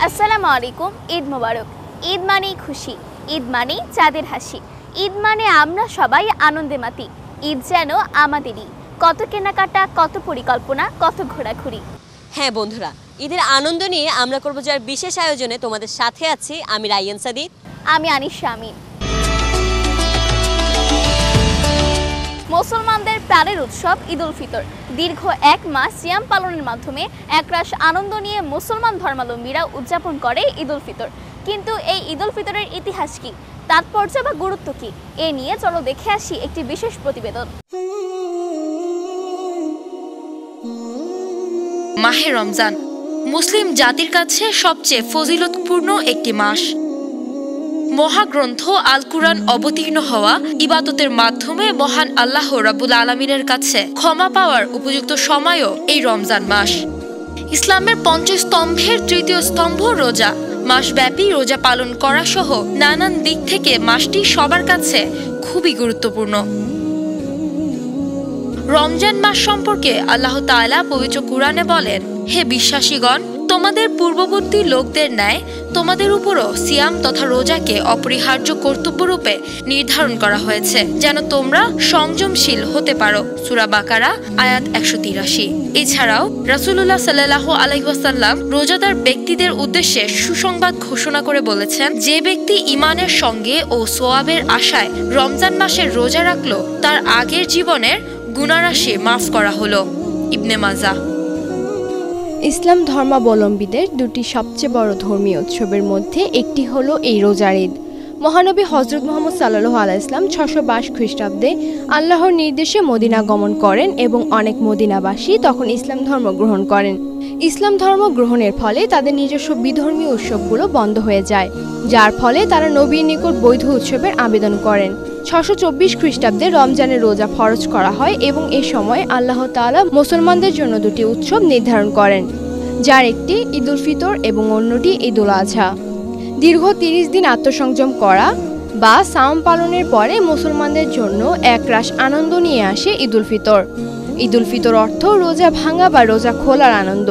আসসালামু আলাইকুম। ঈদ মোবারক। ঈদ মানেই খুশি, ঈদ মানেই চাঁদের হাসি, ঈদ মানে আমরা সবাই আনন্দে মাতি। ঈদ যেন আমাদেরই, কত কেনাকাটা, কত পরিকল্পনা, কত ঘোরাঘুরি। হ্যাঁ বন্ধুরা, ঈদের আনন্দ নিয়ে আমরা করব যার বিশেষ আয়োজনে তোমাদের সাথে আছি আমি রাইয়ান সাদিদ, আমি আনিশা আমিন। মুসলমানদের প্রাণের উৎসব ঈদ উল ফিতর দীর্ঘ এক মাস সিয়াম পালনের মাধ্যমে একরাশ আনন্দ নিয়ে মুসলমান ধর্মাবলম্বীরা উদযাপন করে ঈদ উল ফিতর। কিন্তু এই ঈদ উল ফিতরের ইতিহাস কি, তাৎপর্য বা গুরুত্ব কি, এ নিয়ে চলো দেখে আসি একটি বিশেষ প্রতিবেদন। মাহে রমজান মুসলিম জাতির কাছে সবচেয়ে ফজিলতপূর্ণ একটি মাস। মহাগ্রন্থ আল কুরআন অবতীর্ণ হওয়া ইবাদতের মাধ্যমে মহান আল্লাহ রাব্বুল আলামিনের কাছে ক্ষমা পাওয়ার উপযুক্ত সময়ও এই রমজান মাস। ইসলামের পঞ্চস্তম্ভের তৃতীয় স্তম্ভ রোজা। মাসব্যাপী রোজা পালন করা সহ নানান দিক থেকে মাসটি সবার কাছে খুবই গুরুত্বপূর্ণ। রমজান মাস সম্পর্কে আল্লাহ তাআলা পবিত্র কুরআনে বলেন, হে বিশ্বাসীগণ, তোমাদের পূর্ববর্তী লোকদের ন্যায় তোমাদের উপরও সিয়াম তথা রোজাকে অপরিহার্য কর্তব্যরূপে নির্ধারণ করা হয়েছে, যেন তোমরা সংযমশীল হতে পারো। সূরা বাকারা আয়াত 183। এছাড়াও রাসূলুল্লাহ সাল্লাল্লাহু আলাইহি ওয়াসাল্লাম রোজাদার ব্যক্তিদের উদ্দেশ্যে সুসংবাদ ঘোষণা করে বলেছেন, যে ব্যক্তি ঈমানের সঙ্গে ও সওয়াবের আশায় রমজান মাসের রোজা রাখলো, তার আগের জীবনের গুনাহরাশি মাফ করা হলো। ইবনে মাজাহ। ইসলাম ধর্মাবলম্বীদের দুটি সবচেয়ে বড় ধর্মীয় উৎসবের মধ্যে একটি হলো এই রোজার ঈদ। মহানবী হযরত মুহাম্মদ সাল্লাল্লাহু আলাইহি ওয়াসাল্লাম 622 খ্রিস্টাব্দে আল্লাহর নির্দেশে মদিনা গমন করেন এবং অনেক মদিনাবাসী তখন ইসলাম ধর্ম গ্রহণ করেন। ইসলাম ধর্ম গ্রহণের ফলে তাদের নিজস্ব বিধর্মীয় উৎসবগুলো বন্ধ হয়ে যায়, যার ফলে তারা নবীর নিকট বৈধ উৎসবের আবেদন করেন। 624 খ্রিস্টাব্দে রমজানের রোজা ফরজ করা হয় এবং এ সময় আল্লাহ তাআলা মুসলমানদের জন্য দুটি উৎসব নির্ধারণ করেন, যার একটি ঈদ উল ফিতর এবং অন্যটি ঈদ উল আযহা। দীর্ঘ 30 দিন আত্মসংযম করা বা সাওম পালনের পরে মুসলমানদের জন্য একরাশ আনন্দ নিয়ে আসে ঈদ উল ফিতর। ঈদ উল ফিতর অর্থ রোজা ভাঙা বা রোজা খোলার আনন্দ।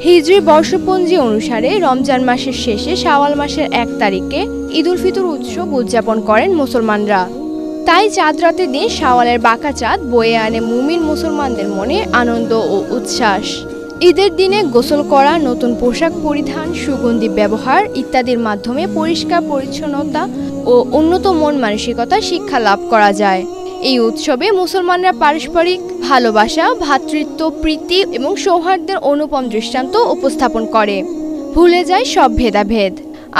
হিজরি বর্ষপঞ্জি অনুসারে রমজান মাসের শেষে শাওয়াল মাসের 1 তারিখে ঈদ উল ফিতর উৎসব উদযাপন করেন মুসলমানরা। তাই চাঁদ রাতের দিন শাওয়ালের বাঁকা চাঁদ বয়ে আনে মুমিন মুসলমানদের মনে আনন্দ ও উচ্ছ্বাস। ঈদের দিনে গোসল করা, নতুন পোশাক পরিধান, সুগন্ধি ব্যবহার ইত্যাদির মাধ্যমে পরিষ্কার পরিচ্ছন্নতা ও উন্নত মন মানসিকতা শিক্ষা লাভ করা যায়। এই উৎসবে মুসলমানরা পারস্পরিক ভালোবাসা, ভ্রাতৃত্ব, প্রীতি এবং সৌহার্দ্যের অনুপম দৃষ্টান্ত উপস্থাপন করে, ভুলে যায় সব ভেদাভেদ।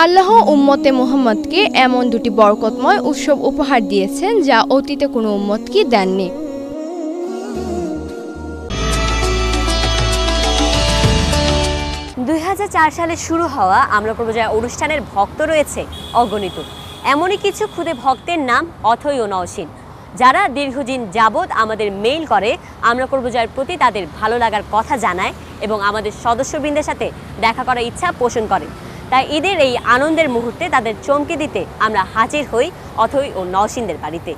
আল্লাহ উম্মতে মুহাম্মদকে এমন দুটি বরকতময় উৎসব উপহার দিয়েছেন, যা অতীতে কোনো উম্মতকে দেননি। সালে শুরু হওয়া আমরা করব যা অনুষ্ঠানের ভক্ত রয়েছে অগণিত। এমনই কিছু খুদে ভক্তের নাম অথৈ ও নওশীন, যারা দীর্ঘদিন যাবৎ আমাদের মেইল করে আমরা করব যার প্রতি তাদের ভালো লাগার কথা জানায় এবং আমাদের সদস্যবৃন্দের সাথে দেখা করার ইচ্ছা পোষণ করে। তাই ঈদের এই আনন্দের মুহূর্তে তাদের চমকে দিতে আমরা হাজির হই অথৈ ও নওশীনদের বাড়িতে।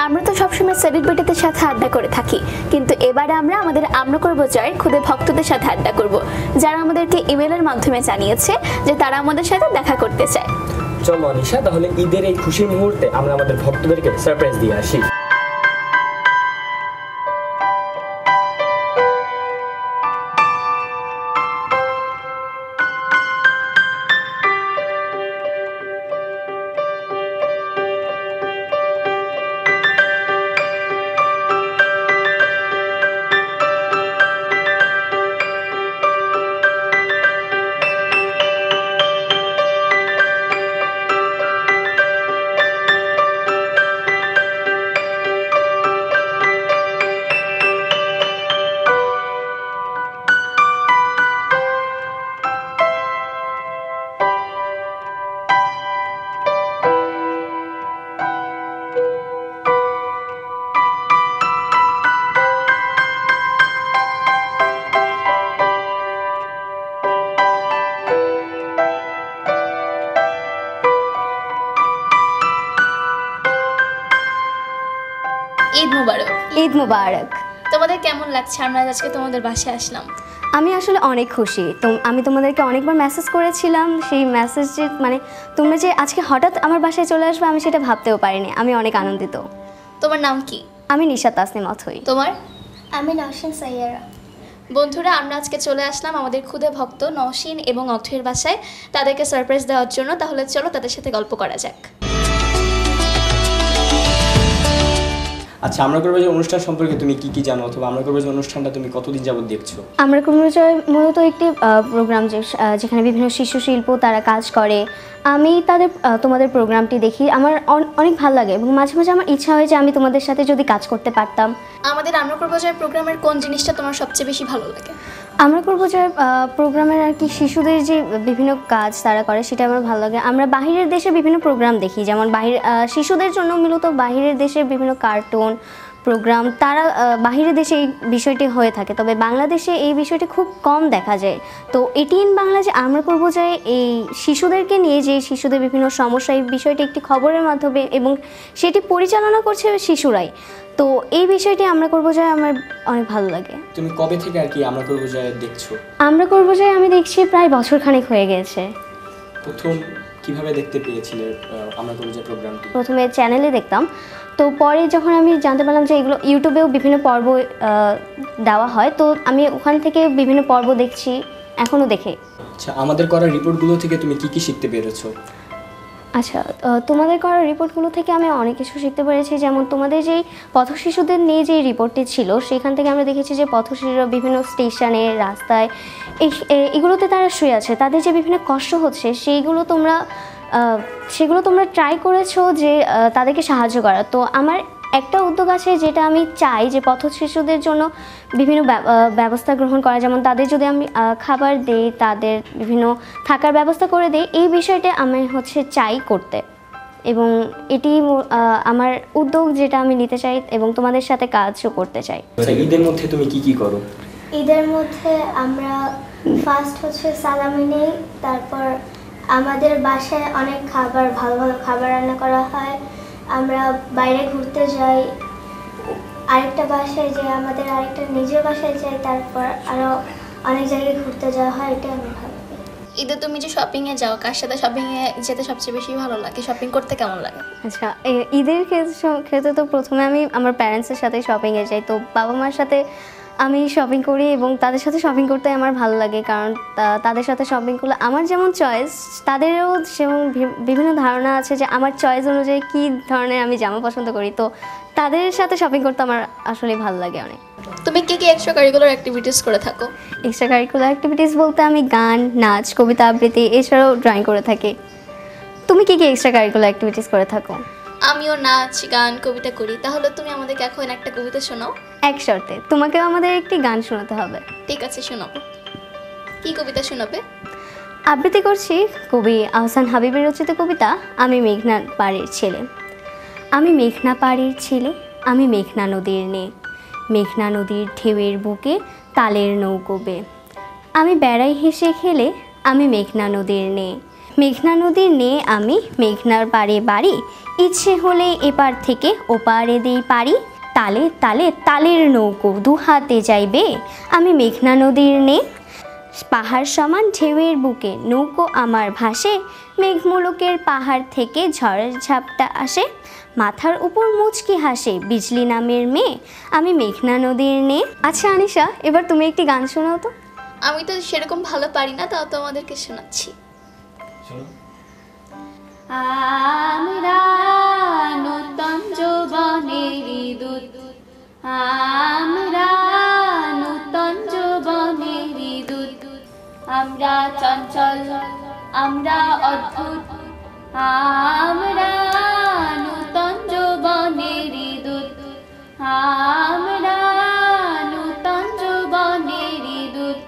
আমরা তো সবসময় সেলিব্রিটিদের সাথে আড্ডা করে থাকি, কিন্তু এবারে আমরা আমাদের আমরা করব জয়ের খুদে ভক্তদের সাথে আড্ডা করব, যারা আমাদেরকে ইমেলের মাধ্যমে জানিয়েছে যে তারা আমাদের সাথে দেখা করতে চায়। চলো আনিশা, তাহলে ঈদের এই খুশির মুহূর্তে আমরা আমাদের ভক্তদেরকে সারপ্রাইজ দিয়ে আসি। ঈদ মুবারক। তোমাদের কেমন লাগছে আমরা আজকে তোমাদের বাসায় আসলাম? আমি আসলে অনেক খুশি। তো আমি তোমাদেরকে অনেকবার মেসেজ করেছিলাম, সেই মেসেজ যে মানে তোমরা যে আজকে হঠাৎ আমার বাসায় চলে আসবে আমি সেটা ভাবতেও পারিনি। আমি অনেক আনন্দিত। তোমার নাম কি? আমি নিশা তাসনিম অথই। তোমার? আমি নওশিন সাইয়ারা। বন্ধুরা, আমরা আজকে চলে আসলাম আমাদের ক্ষুদে ভক্ত নওশিন এবং অথয়ের বাসায় তাদেরকে সারপ্রাইজ দেওয়ার জন্য। তাহলে চলো তাদের সাথে গল্প করা যাক। আচ্ছা, আমরা করবো যে অনুষ্ঠান সম্পর্কে তুমি কি কি জানো, অথবা আমরা করবো যে অনুষ্ঠানটা তুমি কতদিন যাবত দেখছো? আমরা কুমড়োচয় মূলত একটি প্রোগ্রাম যেখানে বিভিন্ন শিশু শিল্প তারা কাজ করে। আমি তোমাদের প্রোগ্রামটি দেখি, আমার অনেক ভালো লাগে এবং মাঝে মাঝে আমার ইচ্ছা হয় যে আমি তোমাদের সাথে যদি কাজ করতে পারতাম। আমাদের আমরা করবো যে প্রোগ্রামের কোন জিনিসটা তোমার সবচেয়ে বেশি ভালো লাগে? আমরা করবো যে প্রোগ্রামের আর কি শিশুদের যে বিভিন্ন কাজ তারা করে সেটা আমার ভালো লাগে। আমরা বাহিরের দেশে বিভিন্ন প্রোগ্রাম দেখি, যেমন শিশুদের জন্য মূলত বাহিরের দেশে বিভিন্ন কার্টুন প্রোগ্রাম তারা বাহিরের দেশে এই বিষয়টি হয়ে থাকে, তবে বাংলাদেশে এই বিষয়টি খুব কম দেখা যায়। তো এটিএন বাংলা যে আমরা করবো যে এই শিশুদেরকে নিয়ে যে শিশুদের বিভিন্ন সমস্যা, এই বিষয়টি একটি খবরের মাধ্যমে এবং সেটি পরিচালনা করছে শিশুরাই। তো এই বিষয়টি আমরা করবো যে আমার অনেক ভালো লাগে। তুমি কবে থেকে আর কি আমরা করবো যে দেখছো? আমরা করবো যে আমি দেখছি প্রায় বছরখানেক হয়ে গেছে। প্রথম কিভাবে দেখতে পেয়েছিলে আমরা করবো যে প্রোগ্রামটি? প্রথমে চ্যানেলে দেখতাম, তো পরে যখন আমি জানতে পারলাম যে এগুলো ইউটিউবেও বিভিন্ন পর্ব দেওয়া হয়, তো আমি ওখান থেকে বিভিন্ন পর্ব দেখছি, এখনও দেখে। আচ্ছা, আমাদের করা রিপোর্টগুলো থেকে তুমি কি কি শিখতে পেরেছো? আচ্ছা, তোমাদের করা রিপোর্টগুলো থেকে আমি অনেক কিছু শিখতে পেরেছি। যেমন তোমাদের যেই পথ শিশুদের নিয়ে যে রিপোর্টটি ছিল সেখান থেকে আমরা দেখেছি যে পথ শিশুরা বিভিন্ন স্টেশনে, রাস্তায় এগুলোতে তারা শুয়ে আছে, তাদের যে বিভিন্ন কষ্ট হচ্ছে সেগুলো তোমরা ট্রাই করেছো যে তাদেরকে সাহায্য করা। তো আমার একটা উদ্যোগ আছে যেটা আমি চাই যে পথ শিশুদের জন্য বিভিন্ন ব্যবস্থা গ্রহণ করা, যেমন তাদের যদি আমি খাবার দিই, তাদের বিভিন্ন থাকার ব্যবস্থা করে দিই, এই বিষয়টা আমি চাই করতে, এবং এটি আমার উদ্যোগ যেটা আমি নিতে চাই এবং তোমাদের সাথে কাজও করতে চাই। ঈদের মধ্যে তুমি কি কি করো? ঈদের মধ্যে আমরা ফার্স্ট সালামি নেই, তারপর আমাদের বাসায় অনেক ভালো ভালো খাবার রান্না করা হয়। আমরা বাইরে ঘুরতে যাই, আরেকটা বাসায় যাই, আমাদের আরেকটা নিজের বাসায় যাই, তারপর আরও অনেক জায়গায় ঘুরতে যাওয়া হয়। এটা আমার ভালো লাগে। ঈদে তুমি যে শপিংয়ে যাও, কার সাথে শপিংয়ে যেতে সবচেয়ে বেশি ভালো লাগে? শপিং করতে কেমন লাগে? আচ্ছা, ঈদের ক্ষেত্রে তো প্রথমে আমি আমার প্যারেন্টসের সাথে শপিংয়ে যাই। তো বাবা মার সাথে আমি শপিং করি এবং তাদের সাথে শপিং করতে আমার ভালো লাগে, কারণ তাদের সাথে শপিং করলে আমার যেমন চয়েস, তাদেরও সেমন বিভিন্ন ধারণা আছে যে আমার চয়েস অনুযায়ী কী ধরনের আমি জামা পছন্দ করি। তো তাদের সাথে শপিং করতে আমার আসলে ভালো লাগে অনেক। তুমি কি কি এক্সট্রা কারিকুলার অ্যাক্টিভিটিস করে থাকো? এক্সট্রা কারিকুলার অ্যাক্টিভিটিস বলতে আমি গান, নাচ, কবিতা আবৃত্তি এছাড়াও ড্রয়িং করে থাকি। তুমি কি কি এক্সট্রা কারিকুলার অ্যাক্টিভিটিস করে থাকো? আমিও নাচ, গান, কবিতা করি। তাহলে তুমি আমাদেরকে এখন একটা কবিতা শোনাও। এক শর্তে, তোমাকেও আমাদের একটি গান শোনাতে হবে। ঠিক আছে, শোনাবো। কি কবিতা শোনাবে? আবৃত্তি করছি কবি আহসান হাবিবের রচিত কবিতা আমি মেঘনা পাড়ের ছেলে। আমি মেঘনা পাড়ের ছেলে, আমি মেঘনা নদীর নে, মেঘনা নদীর ঢেউয়ের বুকে তালের নৌকো বে। আমি বেড়াই হেসে খেলে, আমি মেঘনা নদীর নে, মেঘনা নদীর নে আমি মেঘনার পাড়ে বাড়ি, ইচ্ছে হলে এপার থেকে ওপারে দেই পারি, তালে তালে তালের নৌকো দু হাতে যাইবে, আমি মেঘনা নদীর নে। পাহাড় সমান ঢেউয়ের বুকে নৌকো আমার ভাসে, মেঘমুলুকের পাহাড় থেকে ঝড়ের ঝাপটা আসে, মাথার উপর মুচকি হাসে বিজলি নামের মেয়ে, আমি মেঘনা নদীর নে। আচ্ছা আনিশা, এবার তুমি একটি গান শোনাও তো। আমি তো সেরকম ভালো পারি না, তাও তো আমাদেরকে শোনাচ্ছি। আমরা নূতন যৌবনেরই দূত, আমরা নূতন যৌবনেরই দূত, আমরা চঞ্চল, আমরা অদ্ভুত, আমরা নূতন যৌবনেরই দূত, আমরা নূতন যৌবনেরই দূত,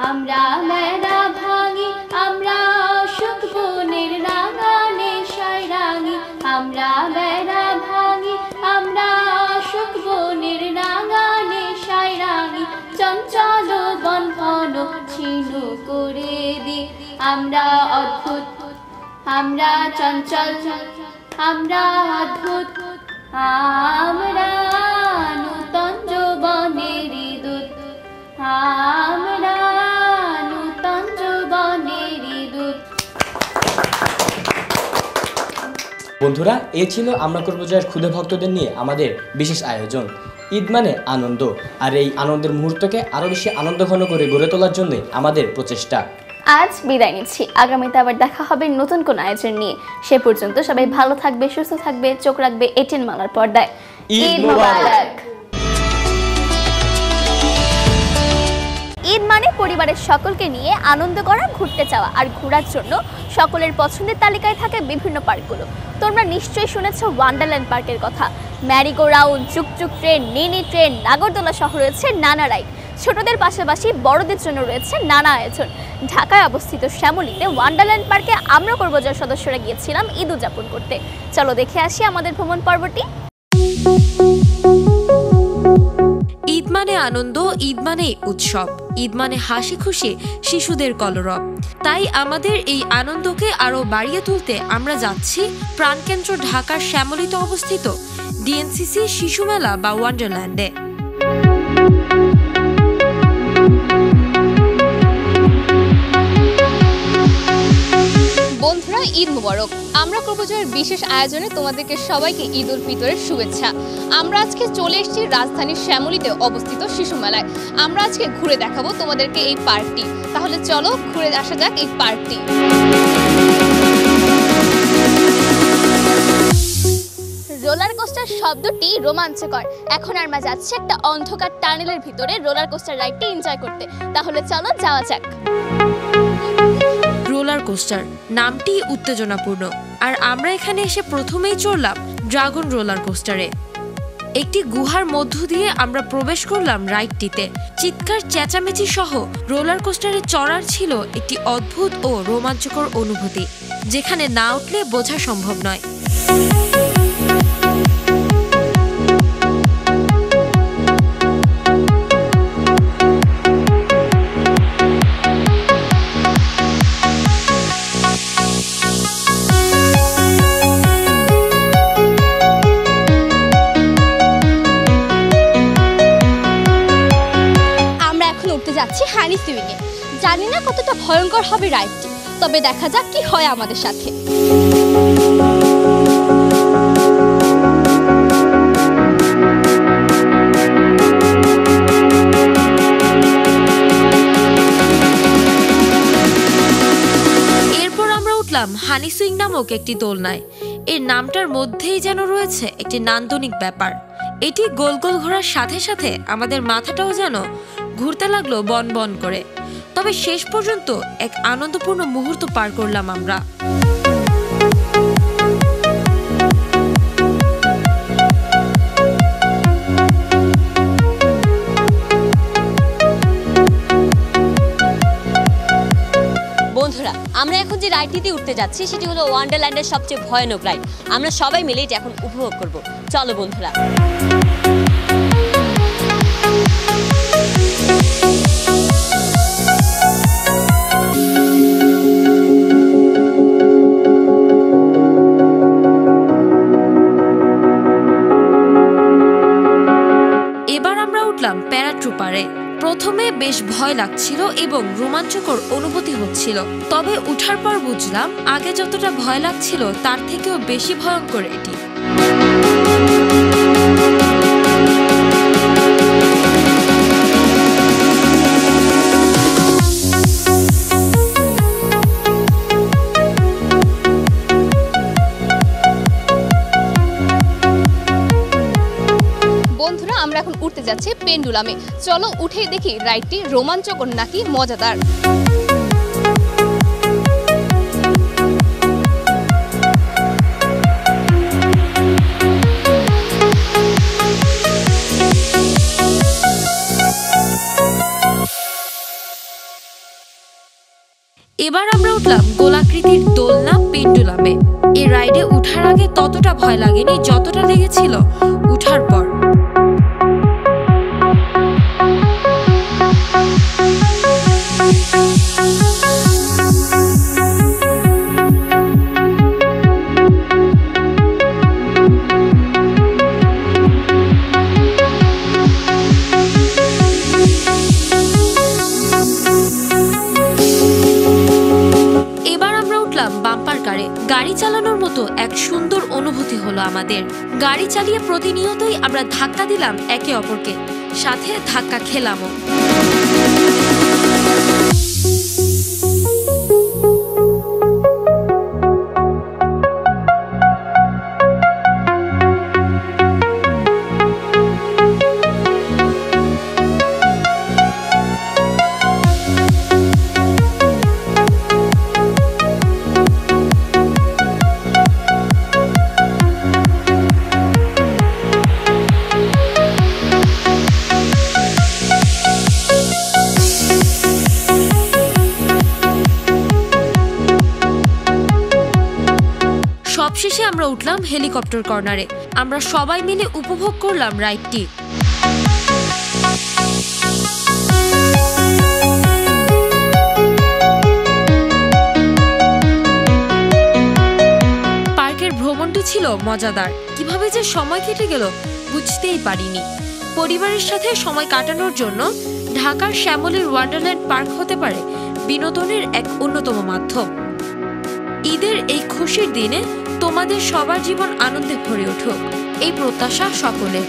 আমরা মেলা ভাঙি, আমরা অসুখ বনের রাঙানে সাইরাঙি, আমরা মেলা ভাঙি, আমরা অসুখ বনের রাঙানে সাইরাঙি, চঞ্চল বন্ধন ছিন্ন করে দি, আমরা অদ্ভুত, আমরা চঞ্চল, আমরা অদ্ভুত, আমরা আমরা নূতন যৌবনেরই দূত। বন্ধুরা, এই ছিল আমরা করব জয়ের ক্ষুদে ভক্তদের নিয়ে আমাদের বিশেষ আয়োজন। ঈদ মানে আনন্দ, আর এই আনন্দের মুহূর্তকে আরও বেশি আনন্দঘন করে গড়ে তোলার জন্যই আমাদের প্রচেষ্টা। আজ বিদায় নিচ্ছি, আগামীতে আবার দেখা হবে নতুন কোন আয়োজন নিয়ে। সে পর্যন্ত সবাই ভালো থাকবে, সুস্থ থাকবে, চোখ রাখবে এটিএন বাংলার পর্দায়। ঈদ মোবারক। ঈদ মানে পরিবারের সকলকে নিয়ে আনন্দ করা, ঘুরতে যাওয়া, আর ঘোরার জন্য সকলের পছন্দের তালিকায় থাকে বিভিন্ন পার্কগুলো। তোমরা নিশ্চয়ই শুনেছ ওয়ান্ডারল্যান্ড পার্কের কথা। ম্যারিগো রাউন্ড, চুকচুক ট্রেন, মিনি ট্রেন, নাগরদোলা সহ রয়েছে নানা রাইড। ছোটদের পাশাপাশি বড়দের জন্য রয়েছে নানা আয়োজন। ঢাকায় অবস্থিত শ্যামলীতে ওয়ান্ডারল্যান্ড পার্কে আমরা করব জয় সদস্যরা গিয়েছিলাম ঈদ উদযাপন করতে। চলো দেখে আসি আমাদের ভ্রমণ পর্বটি। ঈদ মানে আনন্দ, ঈদ মানে উৎসব, ঈদ মানে হাসি খুশি শিশুদের কলরব। তাই আমাদের এই আনন্দকে আরো বাড়িয়ে তুলতে আমরা যাচ্ছি প্রাণকেন্দ্র ঢাকার শ্যামলীতে অবস্থিত ডিএনসিসি শিশু মেলা বা ওয়ান্ডারল্যান্ডে। বন্ধুরা, ঈদ মোবারক। আমরা করব জয়ের বিশেষ আয়োজনে তোমাদেরকে সবাইকে ঈদ উল ফিতরের শুভেচ্ছা। আমরা আজকে চলে এসেছি রাজধানীর শ্যামলীতে অবস্থিত শিশু মেলায়। আমরা আজকে ঘুরে দেখাবো তোমাদেরকে এই পার্কটি। তাহলে চলো ঘুরে আসা যাক এই পার্কটি। রোলার কোস্টার শব্দটি রোমাঞ্চকর। এখন আমরা যাচ্ছি একটা অন্ধকার টানেলের ভিতরে রোলার কোস্টার রাইডটি এনজয় করতে। তাহলে চলো যাওয়া যাক। রোলার কোস্টার নামটি উত্তেজনাপূর্ণ, আর আমরা এখানে এসে প্রথমেই চড়লাম ড্রাগন রোলার কোস্টারে। একটি গুহার মধ্য দিয়ে আমরা প্রবেশ করলাম রাইডটিতে। চিৎকার চেঁচামেচি সহ রোলার কোস্টারে চড়ার ছিল একটি অদ্ভুত ও রোমাঞ্চকর অনুভূতি, যেখানে না উঠলে বোঝা সম্ভব নয়। যাচ্ছি হানি সুইংয়ে। জানি না কতটা ভয়ঙ্কর হবে রাইডটি, তবে দেখা যাক কি হয় আমাদের সাথে। এরপর আমরা উঠলাম হানি সুইং নামক একটি দোলনায়। এর নামটার মধ্যেই যেন রয়েছে একটি নান্দনিক ব্যাপার। এটি গোল গোল ঘোরার সাথে সাথে আমাদের মাথাটাও যেন ঘুরতে লাগলো বন বন করে। তবে শেষ পর্যন্ত এক আনন্দপূর্ণ মুহূর্ত পার করলাম আমরা। বন্ধুরা, আমরা এখন যে রাইডটিতে উঠতে যাচ্ছি সেটি হলো ওয়ান্ডারল্যান্ডের সবচেয়ে ভয়ানক রাইড। আমরা সবাই মিলে এটা এখন উপভোগ করব। চলো বন্ধুরা। এবার আমরা উঠলাম প্যারাট্রুপারে। প্রথমে বেশ ভয় লাগছিল এবং রোমাঞ্চকর অনুভূতি হচ্ছিল, তবে উঠার পর বুঝলাম আগে যতটা ভয় লাগছিল তার থেকেও বেশি ভয়ঙ্কর এটি। বন্ধুরা, আমরা এখন উঠতে যাচ্ছি পেন্ডুলামে। চলো উঠে দেখি রাইডটি রোমাঞ্চকর নাকি মজাদার। এবার আমরা উঠলাম গোলাকৃতির দোলনা পেন্ডুলামে। এই রাইডে উঠার আগে ততটা ভয় লাগেনি যতটা লেগেছিল উঠার পর। গাড়ি চালানোর মতো এক সুন্দর অনুভূতি হলো আমাদের। গাড়ি চালিয়ে প্রতিনিয়তই আমরা ধাক্কা দিলাম একে অপরকে, সাথে ধাক্কা খেলামও। সবশেষে আমরা উঠলাম হেলিকপ্টার কর্নারে। আমরা সবাই মিলে উপভোগ করলাম রাইডটি। পার্কের ভ্রমণটি ছিল মজাদার। কিভাবে যে সময় কেটে গেল বুঝতেই পারিনি। পরিবারের সাথে সময় কাটানোর জন্য ঢাকার শ্যামলীর ওয়ান্ডারল্যান্ড পার্ক হতে পারে বিনোদনের এক অন্যতম মাধ্যম। ঈদের এই খুশির দিনে তোমাদের সবার জীবন আনন্দে ভরে উঠুক, এই প্রত্যাশা সকলের।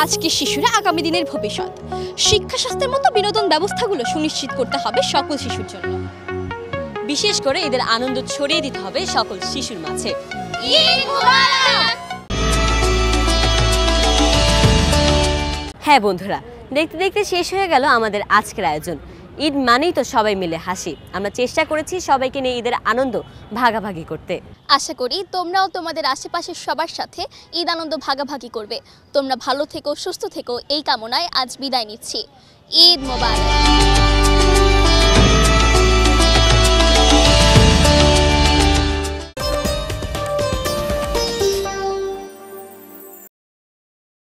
আজকের শিশুরা আগামী দিনের ভবিষ্যৎ। শিক্ষা স্বাস্থ্যের মতো বিনোদন ব্যবস্থাগুলো সুনিশ্চিত করতে হবে সকল শিশুর জন্য। বিশেষ করে ঈদের আনন্দ ছড়িয়ে দিতে হবে সকল শিশুর মাঝে। হ্যাঁ বন্ধুরা, দেখতে দেখতে শেষ হয়ে গেল আমাদের আজকের আয়োজন। ঈদ মানেই তো সবাই মিলে হাসি। আমরা চেষ্টা করেছি সবাইকে নিয়ে ঈদের আনন্দ ভাগাভাগি করতে। আশা করি তোমরাও তোমাদের আশেপাশের সবার সাথে ঈদ আনন্দ ভাগাভাগি করবে। তোমরা ভালো থেকো, সুস্থ থেকো, এই কামনায় আজ বিদায় নিচ্ছি। ঈদ মোবারক।